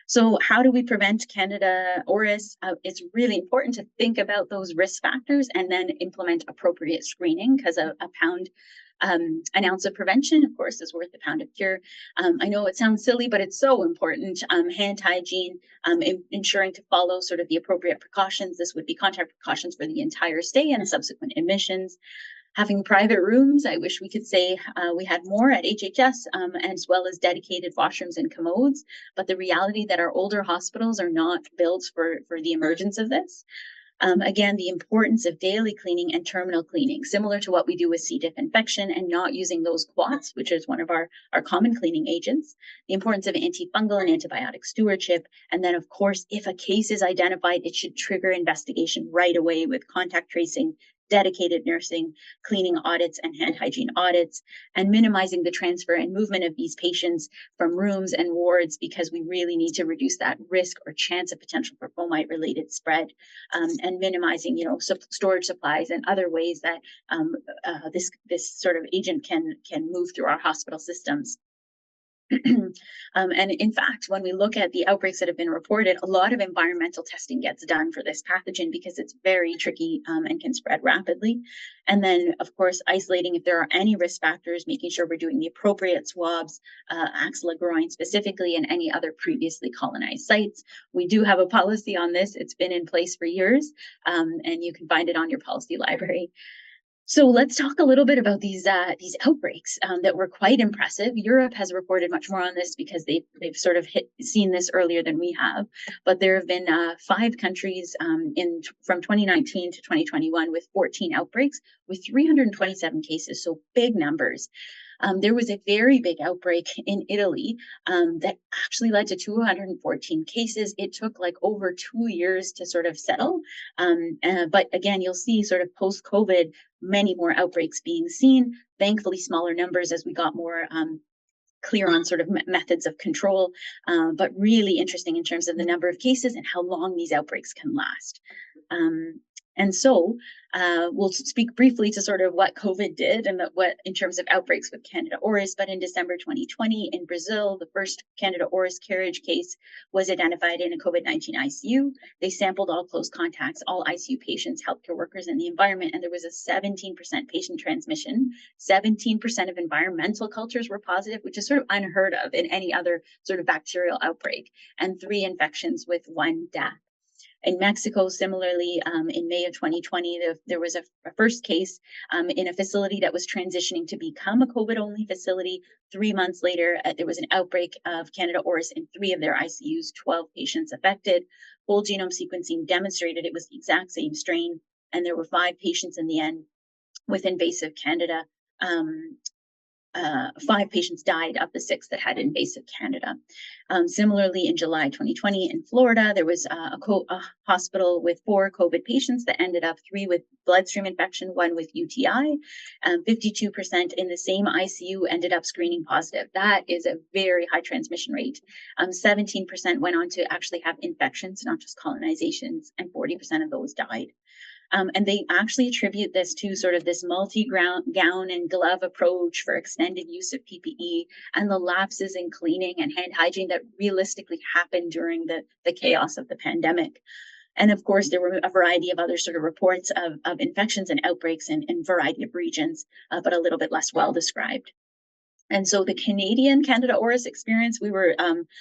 [SPEAKER 3] So how do we prevent Candida auris? It's really important to think about those risk factors and then implement appropriate screening, because a an ounce of prevention, of course, is worth a pound of cure. I know it sounds silly, but it's so important. Hand hygiene, ensuring to follow sort of the appropriate precautions. This would be contact precautions for the entire stay and subsequent admissions. Having private rooms, I wish we could say we had more at SJHH, as well as dedicated washrooms and commodes. But the reality that our older hospitals are not built for the emergence of this. Again, the importance of daily cleaning and terminal cleaning, similar to what we do with C. diff infection and not using those quats, which is one of our common cleaning agents. The importance of antifungal and antibiotic stewardship. And then, of course, if a case is identified, it should trigger investigation right away with contact tracing, dedicated nursing, cleaning audits, and hand hygiene audits, and minimizing the transfer and movement of these patients from rooms and wards, because we really need to reduce that risk or chance of potential for fomite-related spread, and minimizing, storage supplies and other ways that this sort of agent can move through our hospital systems. And in fact, when we look at the outbreaks that have been reported, a lot of environmental testing gets done for this pathogen because it's very tricky and can spread rapidly. And then, of course, isolating if there are any risk factors, making sure we're doing the appropriate swabs, axilla groin specifically, and any other previously colonized sites. We do have a policy on this. It's been in place for years, and you can find it on your policy library. So let's talk a little bit about these outbreaks that were quite impressive. Europe has reported much more on this because they've sort of seen this earlier than we have. But there have been 5 countries from 2019 to 2021 with 14 outbreaks with 327 cases, so big numbers. There was a very big outbreak in Italy that actually led to 214 cases. It took like over 2 years to sort of settle. But again, you'll see sort of post-COVID, many more outbreaks being seen, thankfully smaller numbers as we got more clear on sort of methods of control, but really interesting in terms of the number of cases and how long these outbreaks can last. And so we'll speak briefly to sort of what COVID did and what in terms of outbreaks with Candida auris. But in December 2020 in Brazil, the first Candida auris carriage case was identified in a COVID-19 ICU. They sampled all close contacts, all ICU patients, healthcare workers, and the environment, and there was a 17% patient transmission. 17% of environmental cultures were positive, which is sort of unheard of in any other sort of bacterial outbreak, and 3 infections with 1 death. In Mexico, similarly, in May of 2020, there was a first case in a facility that was transitioning to become a COVID-only facility. 3 months later, there was an outbreak of Candida auris in 3 of their ICUs, 12 patients affected. Whole genome sequencing demonstrated it was the exact same strain, and there were 5 patients in the end with invasive Candida. 5 patients died of the 6 that had invasive Candida. Similarly, in July 2020 in Florida, there was a hospital with 4 COVID patients that ended up 3 with bloodstream infection, 1 with UTI. 52% in the same ICU ended up screening positive. That is a very high transmission rate. 17% went on to actually have infections, not just colonizations, and 40% of those died. And they actually attribute this to sort of this multi-gown and glove approach for extended use of PPE and the lapses in cleaning and hand hygiene that realistically happened during the chaos of the pandemic. And of course, there were a variety of other sort of reports of infections and outbreaks in a variety of regions, but a little bit less well described. And so the Canadian Candida auris experience, we were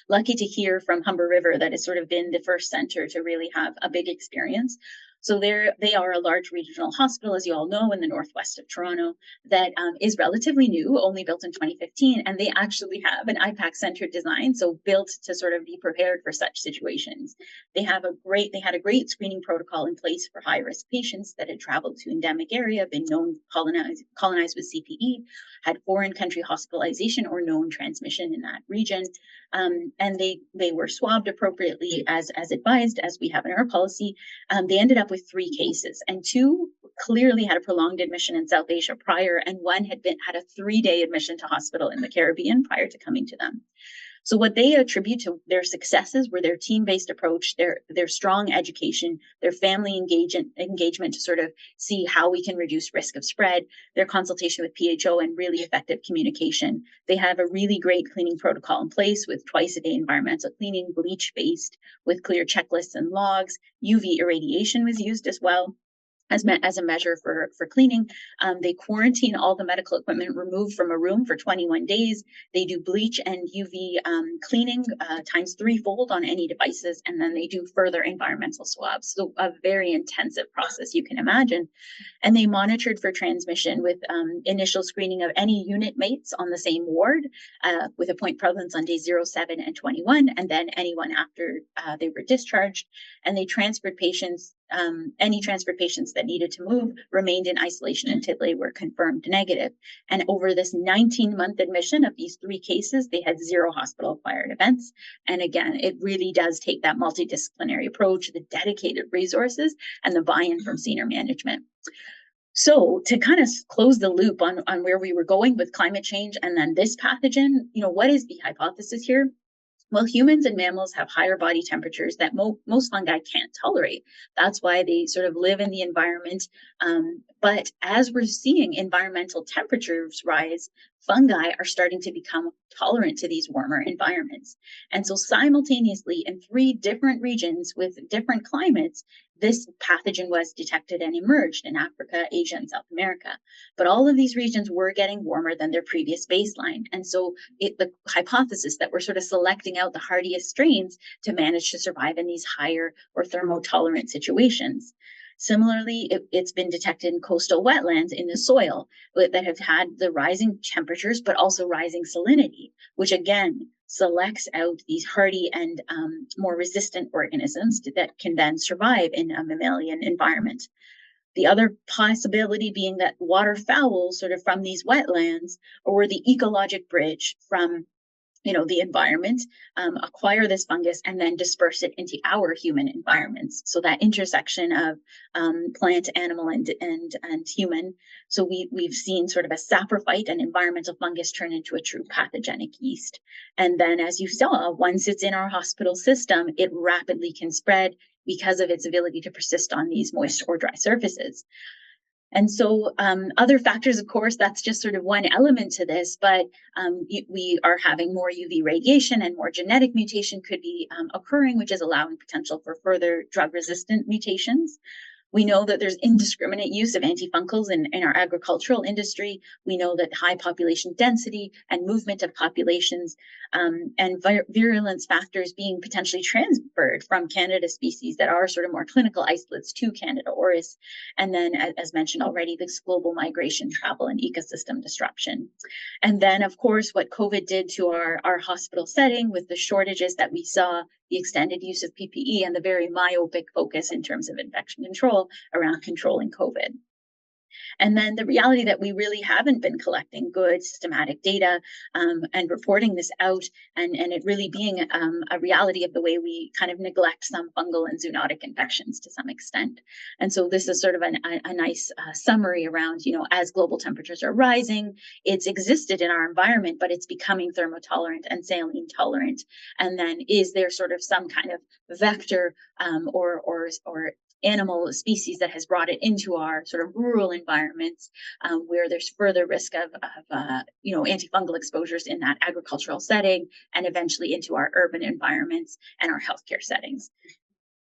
[SPEAKER 3] lucky to hear from Humber River that has sort of been the first center to really have a big experience. So they are a large regional hospital, as you all know, in the northwest of Toronto that is relatively new, only built in 2015. And they actually have an IPAC-centered design, so built to sort of be prepared for such situations. They had a great screening protocol in place for high-risk patients that had traveled to endemic area, been known colonized with CPE, had foreign country hospitalization or known transmission in that region. And they were swabbed appropriately as advised, as we have in our policy. They ended up with 3 cases, and 2 clearly had a prolonged admission in South Asia prior, and 1 had a 3-day admission to hospital in the Caribbean prior to coming to them. So what they attribute to their successes were their team-based approach, their strong education, their family engagement to sort of see how we can reduce risk of spread, their consultation with PHO, and really effective communication. They have a really great cleaning protocol in place with twice-a-day environmental cleaning, bleach-based, with clear checklists and logs. UV irradiation was used as well as a measure for cleaning. They quarantine all the medical equipment removed from a room for 21 days. They do bleach and UV cleaning times 3-fold on any devices, and then they do further environmental swabs. So a very intensive process, you can imagine. And they monitored for transmission with initial screening of any unit mates on the same ward with a point prevalence on day 0, 7, and 21, and then anyone after they were discharged. And they transferred patients any transferred patients that needed to move remained in isolation until they were confirmed negative. And over this 19-month admission of these 3 cases, they had 0 hospital-acquired events. And again, it really does take that multidisciplinary approach, the dedicated resources, and the buy-in from senior management. So to kind of close the loop on where we were going with climate change and then this pathogen, what is the hypothesis here? Well, humans and mammals have higher body temperatures that most fungi can't tolerate. That's why they sort of live in the environment. But as we're seeing environmental temperatures rise, fungi are starting to become tolerant to these warmer environments. And so simultaneously in 3 different regions with different climates, this pathogen was detected and emerged in Africa, Asia, and South America. But all of these regions were getting warmer than their previous baseline. And so the hypothesis that we're sort of selecting out the hardiest strains to manage to survive in these higher or thermotolerant situations. Similarly, it's been detected in coastal wetlands in the soil that have had the rising temperatures, but also rising salinity, which again selects out these hardy and more resistant organisms that can then survive in a mammalian environment. The other possibility being that waterfowl sort of from these wetlands or the ecologic bridge from the environment, acquire this fungus and then disperse it into our human environments. So that intersection of plant, animal, and human. So we've seen sort of a saprophyte, an environmental fungus, turn into a true pathogenic yeast. And then, as you saw, once it's in our hospital system, it rapidly can spread because of its ability to persist on these moist or dry surfaces. And so other factors, of course, that's just sort of one element to this, but we are having more UV radiation and more genetic mutation could be occurring, which is allowing potential for further drug-resistant mutations. We know that there's indiscriminate use of antifungals in our agricultural industry. We know that high population density and movement of populations and virulence factors being potentially transferred from Candida species that are sort of more clinical isolates to Candida auris. And then, as mentioned already, this global migration, travel, and ecosystem disruption. And then, of course, what COVID did to our hospital setting with the shortages that we saw, the extended use of PPE, and the very myopic focus in terms of infection control around controlling COVID. And then the reality that we really haven't been collecting good systematic data and reporting this out, and it really being a reality of the way we kind of neglect some fungal and zoonotic infections to some extent. And so this is sort of a nice summary around, as global temperatures are rising, it's existed in our environment, but it's becoming thermotolerant and saline tolerant. And then is there sort of some kind of vector or animal species that has brought it into our sort of rural environments where there's further risk of antifungal exposures in that agricultural setting and eventually into our urban environments and our healthcare settings.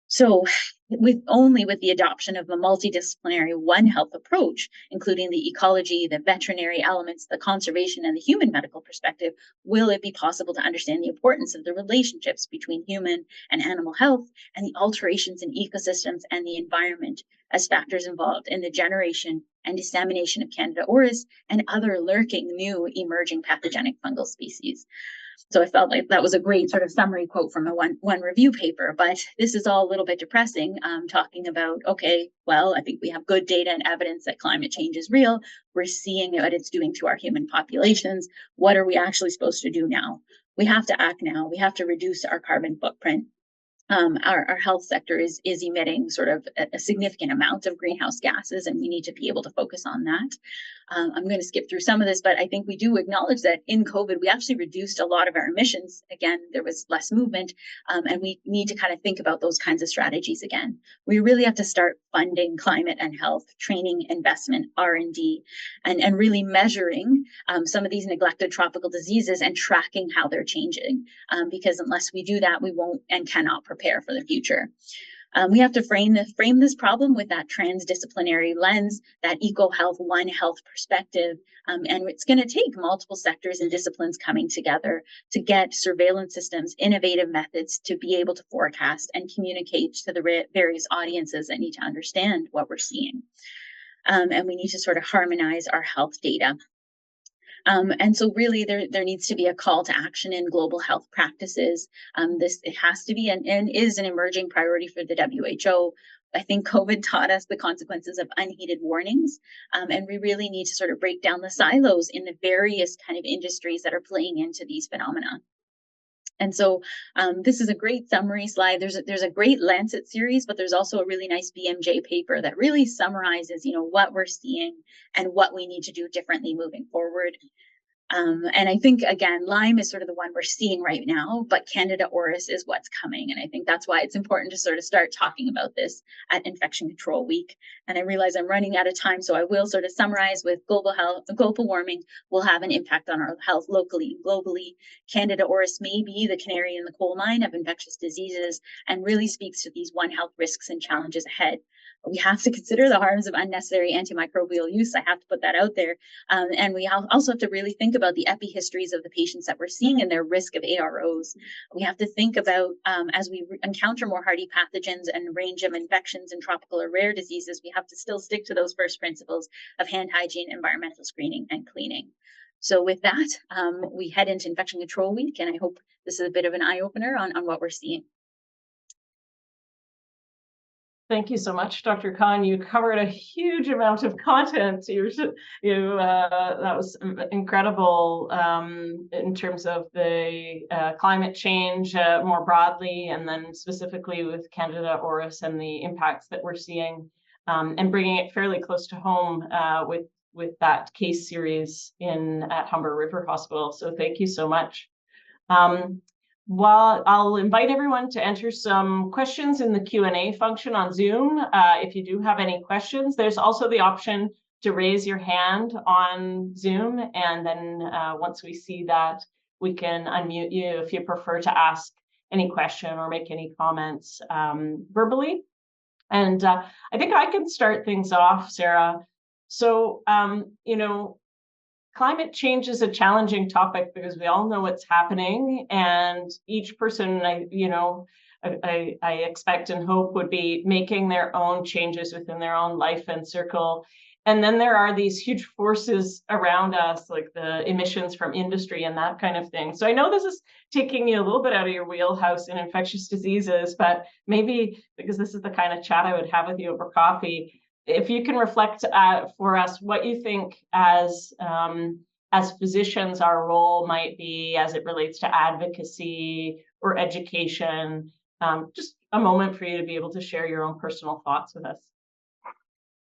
[SPEAKER 3] So with the adoption of a multidisciplinary One Health approach, including the ecology, the veterinary elements, the conservation, and the human medical perspective, will it be possible to understand the importance of the relationships between human and animal health and the alterations in ecosystems and the environment as factors involved in the generation and dissemination of Candida auris and other lurking new emerging pathogenic fungal species? So I felt like that was a great sort of summary quote from a one review paper, but this is all a little bit depressing, talking about, okay, well, I think we have good data and evidence that climate change is real. We're seeing what it's doing to our human populations. What are we actually supposed to do now? We have to act now. We have to reduce our carbon footprint. Our health sector is emitting sort of a significant amount of greenhouse gases, and we need to be able to focus on that. I'm going to skip through some of this, but I think we do acknowledge that in COVID, we actually reduced a lot of our emissions. Again, there was less movement, and we need to kind of think about those kinds of strategies again. We really have to start funding climate and health training, investment, R&D, and really measuring some of these neglected tropical diseases and tracking how they're changing, because unless we do that, we won't and cannot prepare for the future. We have to frame this problem with that transdisciplinary lens, that eco-health, One Health perspective. And it's going to take multiple sectors and disciplines coming together to get surveillance systems, innovative methods to be able to forecast and communicate to the various audiences that need to understand what we're seeing. And we need to sort of harmonize our health data. And so really there needs to be a call to action in global health practices. It has to be and is an emerging priority for the WHO. I think COVID taught us the consequences of unheeded warnings, and we really need to sort of break down the silos in the various kind of industries that are playing into these phenomena. And so this is a great summary slide. There's a great Lancet series, but there's also a really nice BMJ paper that really summarizes, what we're seeing and what we need to do differently moving forward. And I think, again, Lyme is sort of the one we're seeing right now, but Candida auris is what's coming. And I think that's why it's important to sort of start talking about this at Infection Control Week. And I realize I'm running out of time, so I will sort of summarize with global warming will have an impact on our health locally and globally. Candida auris may be the canary in the coal mine of infectious diseases and really speaks to these One Health risks and challenges ahead. We have to consider the harms of unnecessary antimicrobial use. I have to put that out there. And we also have to really think about the epihistories of the patients that we're seeing and their risk of AROs. We have to think about, as we encounter more hardy pathogens and range of infections and tropical or rare diseases, we have to still stick to those first principles of hand hygiene, environmental screening, and cleaning. So with that, we head into Infection Control Week, and I hope this is a bit of an eye-opener on what we're seeing.
[SPEAKER 1] Thank you so much, Dr. Khan. You covered a huge amount of content. That was incredible in terms of the climate change more broadly, and then specifically with Candida auris and the impacts that we're seeing, and bringing it fairly close to home with that case series at Humber River Hospital. So thank you so much. Well, I'll invite everyone to enter some questions in the Q&A function on Zoom. If you do have any questions, there's also the option to raise your hand on Zoom. And then once we see that, we can unmute you if you prefer to ask any question or make any comments verbally. And I think I can start things off, Sarah. So, climate change is a challenging topic because we all know what's happening, and each person, I expect and hope would be making their own changes within their own life and circle. And then there are these huge forces around us, like the emissions from industry and that kind of thing. So I know this is taking you a little bit out of your wheelhouse in infectious diseases, but maybe because this is the kind of chat I would have with you over coffee, if you can reflect for us what you think as physicians our role might be as it relates to advocacy or education. Just a moment for you to be able to share your own personal thoughts with us.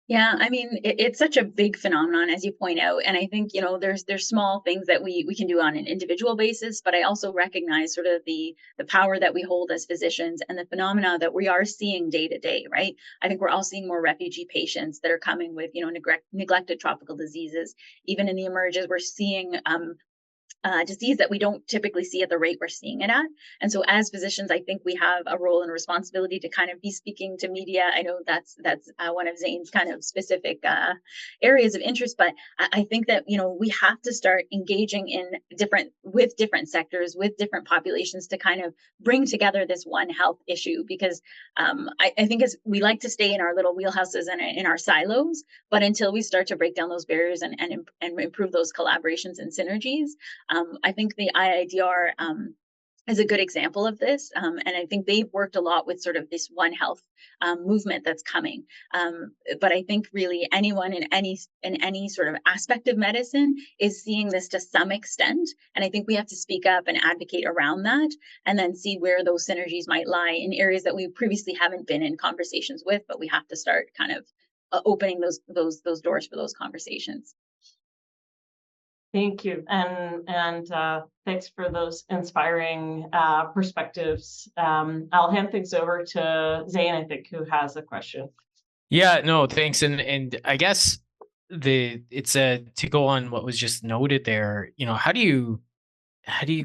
[SPEAKER 3] Yeah, I mean, it's such a big phenomenon, as you point out. And I think, there's small things that we can do on an individual basis, but I also recognize sort of the power that we hold as physicians and the phenomena that we are seeing day to day, right? I think we're all seeing more refugee patients that are coming with, neglected tropical diseases. Even in the Emerges, we're seeing disease that we don't typically see at the rate we're seeing it at. And so as physicians, I think we have a role and responsibility to kind of be speaking to media. I know that's one of Zane's kind of specific areas of interest, but I think that, we have to start engaging with different sectors, with different populations to kind of bring together this One Health issue, because I think we like to stay in our little wheelhouses and in our silos, but until we start to break down those barriers and improve those collaborations and synergies, I think the IIDR is a good example of this. And I think they've worked a lot with sort of this One Health movement that's coming. But I think really anyone in any sort of aspect of medicine is seeing this to some extent. And I think we have to speak up and advocate around that, and then see where those synergies might lie in areas that we previously haven't been in conversations with, but we have to start kind of opening those doors for those conversations.
[SPEAKER 1] Thank you, and thanks for those inspiring perspectives. I'll hand things over to Zane, I think, who has a question.
[SPEAKER 2] Yeah, no, thanks, and I guess it's to go on what was just noted there. How do you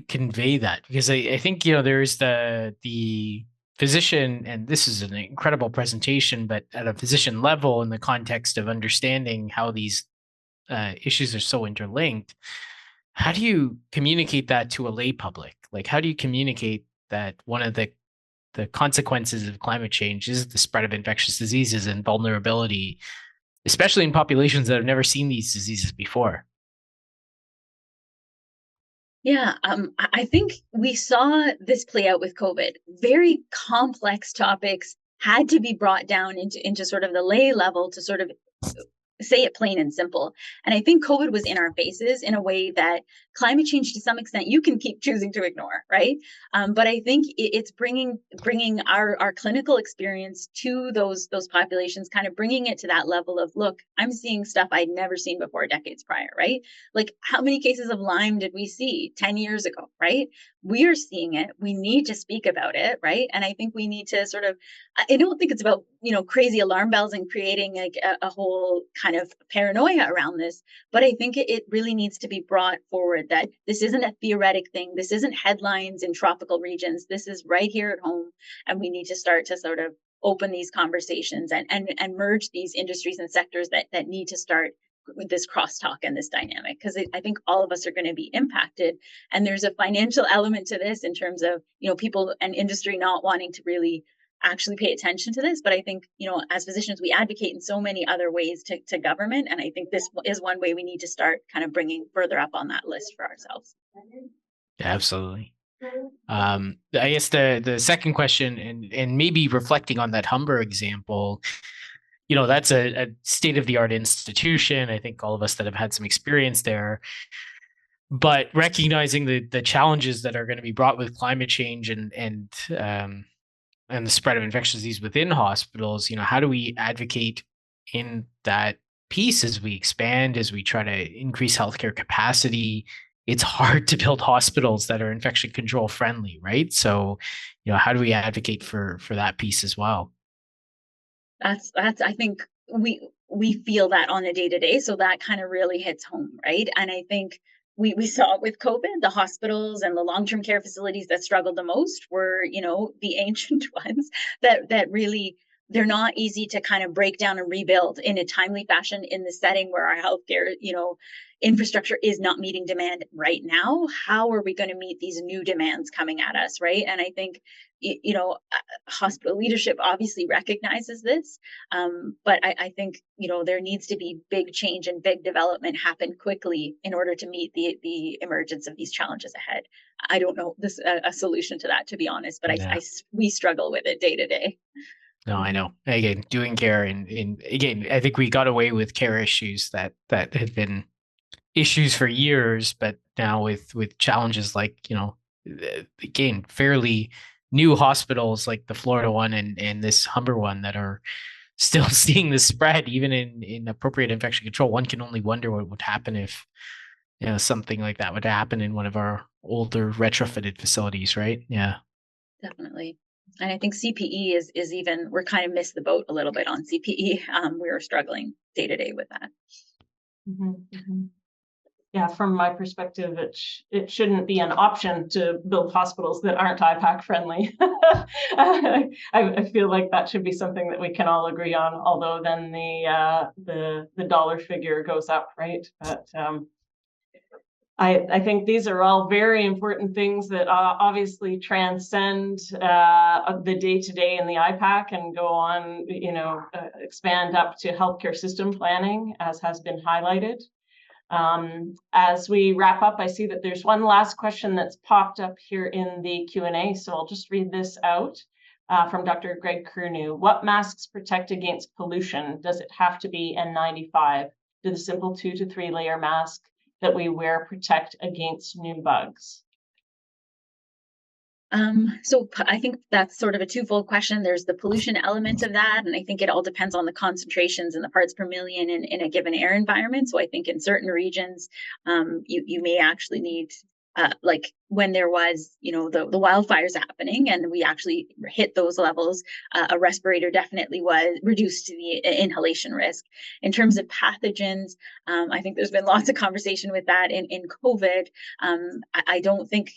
[SPEAKER 2] convey that? Because I think there's the physician, and this is an incredible presentation, but at a physician level, in the context of understanding how these issues are so interlinked, how do you communicate that to a lay public? Like, how do you communicate that one of the consequences of climate change is the spread of infectious diseases and vulnerability, especially in populations that have never seen these diseases before?
[SPEAKER 3] Yeah, I think we saw this play out with COVID. Very complex topics had to be brought down into sort of the lay level to sort of say it plain and simple. And I think COVID was in our faces in a way that climate change, to some extent, you can keep choosing to ignore, right? But I think it's bringing our clinical experience to those populations, kind of bringing it to that level of, look, I'm seeing stuff I'd never seen before decades prior, right? Like, how many cases of Lyme did we see 10 years ago, right? We're seeing it. We need to speak about it, right? And I think we need to sort of, I don't think it's about, crazy alarm bells and creating like a whole kind of paranoia around this. But I think it really needs to be brought forward that this isn't a theoretic thing. This isn't headlines in tropical regions. This is right here at home. And we need to start to sort of open these conversations and merge these industries and sectors that need to start with this crosstalk and this dynamic, because I think all of us are going to be impacted. And there's a financial element to this in terms of, people and industry not wanting to really actually pay attention to this. But I think, as physicians, we advocate in so many other ways to government. And I think this is one way we need to start kind of bringing further up on that list for ourselves.
[SPEAKER 2] Absolutely. I guess the second question, and maybe reflecting on that Humber example, that's a state-of-the-art institution. I think all of us that have had some experience there, but recognizing the challenges that are going to be brought with climate change and the spread of infectious disease within hospitals, how do we advocate in that piece as we expand, as we try to increase healthcare capacity? It's hard to build hospitals that are infection control friendly, right? So, how do we advocate for that piece as well?
[SPEAKER 3] That's I think we feel that on a day-to-day. So that kind of really hits home, right? And I think we saw it with COVID. The hospitals and the long-term care facilities that struggled the most were, the ancient ones that really, they're not easy to kind of break down and rebuild in a timely fashion in the setting where our healthcare, infrastructure is not meeting demand right now. How are we going to meet these new demands coming at us, right? And I think, hospital leadership obviously recognizes this, but I think, there needs to be big change and big development happen quickly in order to meet the emergence of these challenges ahead. I don't know a solution to that, to be honest, but
[SPEAKER 2] Yeah.
[SPEAKER 3] we struggle with it day to day.
[SPEAKER 2] No, I know. Again, doing care and again, I think we got away with care issues that had been issues for years, but now with challenges like, again, fairly new hospitals like the Florida one and this Humber one that are still seeing the spread, even in appropriate infection control, one can only wonder what would happen if, something like that would happen in one of our older retrofitted facilities, right? Yeah.
[SPEAKER 3] Definitely. And I think CPE is even, we're kind of missed the boat a little bit on CPE. We are struggling day to day with that.
[SPEAKER 1] Yeah, from my perspective, it shouldn't be an option to build hospitals that aren't IPAC friendly. I feel like that should be something that we can all agree on, although then the dollar figure goes up, right? But I think these are all very important things that obviously transcend the day-to-day in the IPAC and go on, expand up to healthcare system planning, as has been highlighted. As we wrap up, I see that there's one last question that's popped up here in the Q&A, so I'll just read this out from Dr. Greg Curnew. What masks protect against pollution? Does it have to be N95? Do the simple 2 to 3 layer mask that we wear protect against new bugs?
[SPEAKER 3] So I think that's sort of a twofold question. There's the pollution element of that, and I think it all depends on the concentrations and the parts per million in a given air environment. So I think in certain regions, you may actually need, like when there was, the wildfires happening and we actually hit those levels, a respirator definitely was reduced to the inhalation risk. In terms of pathogens, I think there's been lots of conversation with that in COVID. I don't think,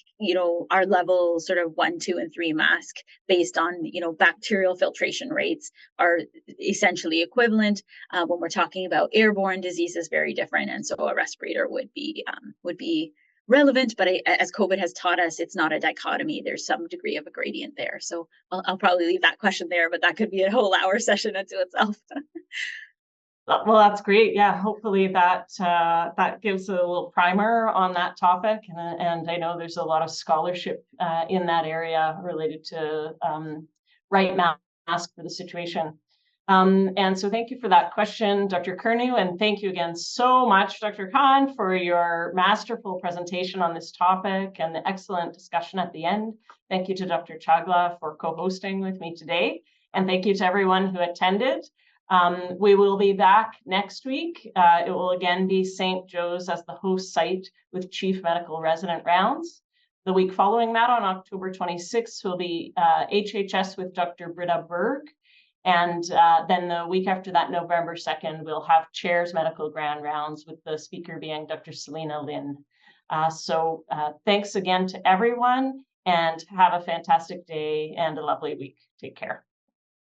[SPEAKER 3] our level sort of 1, 2, and 3 mask based on, bacterial filtration rates are essentially equivalent. When we're talking about airborne diseases, very different. And so a respirator would be relevant, but as COVID has taught us, it's not a dichotomy. There's some degree of a gradient there. So I'll probably leave that question there, but that could be a whole hour session unto itself.
[SPEAKER 1] Well, that's great. Yeah, hopefully that that gives a little primer on that topic, and I know there's a lot of scholarship in that area related to right mask for the situation. And so thank you for that question, Dr. Kernu, and thank you again so much, Dr. Khan, for your masterful presentation on this topic and the excellent discussion at the end. Thank you to Dr. Chagla for co-hosting with me today, and thank you to everyone who attended. We will be back next week. It will again be St. Joe's as the host site with Chief Medical Resident Rounds. The week following that, on October 26th, will be HHS with Dr. Britta Berg. And then the week after that, November 2nd, we'll have Chairs Medical Grand Rounds with the speaker being Dr. Selena Lin. So thanks again to everyone, and have a fantastic day and a lovely week. Take care.